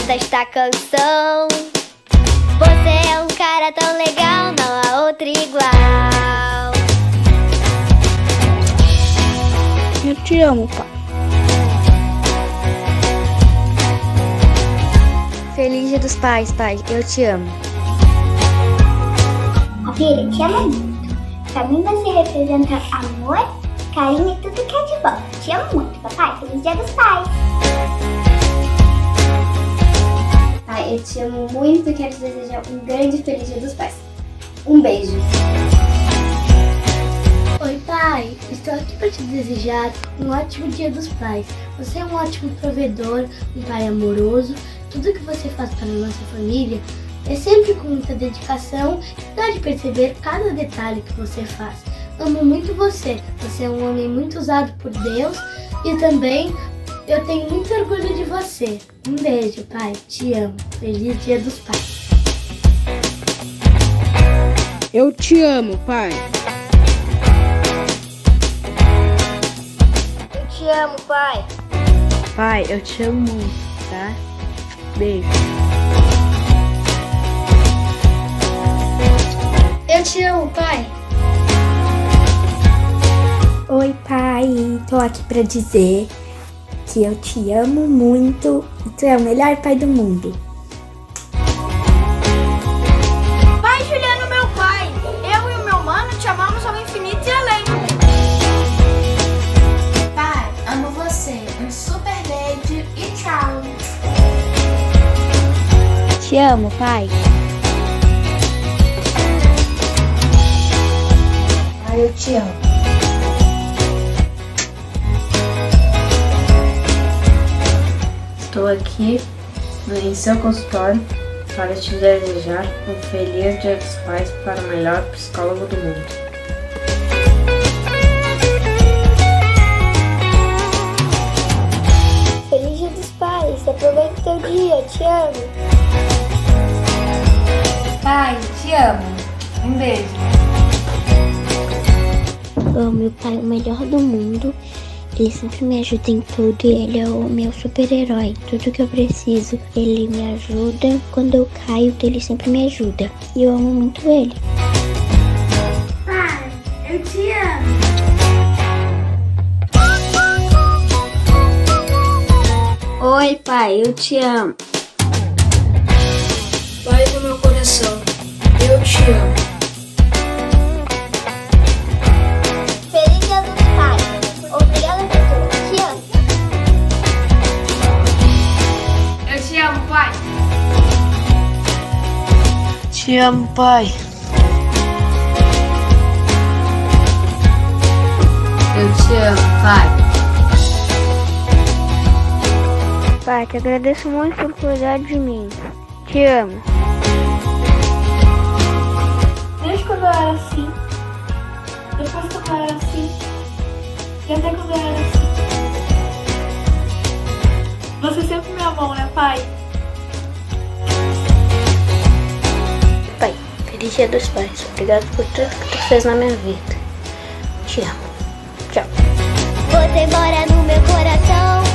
desta canção. Você é um cara tão legal, não há outro igual. Eu te amo, pai. Feliz Dia dos Pais, pai. Eu te amo. A filha te ama muito. Pra mim você representa amor, carinho e tudo que é de bom. Te amo muito, papai. Feliz Dia dos Pais. Pai, eu te amo muito e quero te desejar um grande feliz Dia dos Pais. Um beijo. Oi, pai. Estou aqui para te desejar um ótimo Dia dos Pais. Você é um ótimo provedor, um pai amoroso. Tudo que você faz para a nossa família é sempre com muita dedicação e dá de perceber cada detalhe que você faz. Amo muito você. Você é um homem muito usado por Deus e também eu tenho muito orgulho de você. Um beijo, pai. Te amo. Feliz Dia dos Pais. Eu te amo, pai. Eu te amo, pai. Pai, eu te amo muito, tá? Beijo. Eu te amo, pai. Oi, pai. Tô aqui pra dizer que eu te amo muito e tu é o melhor pai do mundo. Pai Juliano, meu pai. Eu e o meu mano te amamos ao infinito e além. Pai, amo você. Um super beijo e tchau. Te amo, pai. Pai, eu te amo. Estou aqui em seu consultório para te desejar um feliz Dia dos Pais para o melhor psicólogo do mundo. Feliz Dia dos Pais. Aproveita o teu dia. Te amo. Pai, te amo. Um beijo. O meu pai é o melhor do mundo. Ele sempre me ajuda em tudo e ele é o meu super-herói. Tudo que eu preciso, ele me ajuda. Quando eu caio, ele sempre me ajuda. E eu amo muito ele. Pai, eu te amo. Oi, pai, eu te amo. Pai do meu coração, eu te amo. Feliz Dia dos Pais. Obrigada por tudo. Te amo. Eu te amo, pai. Te amo, pai. Eu te amo, pai. Pai, te agradeço muito por cuidar de mim. Te amo. Desde quando eu era assim, depois quando eu era assim, e até quando eu era assim. Você sempre me amou, né, pai? Pai, feliz Dia dos Pais. Obrigado por tudo que tu fez na minha vida. Te amo. Tchau. Você mora no meu coração.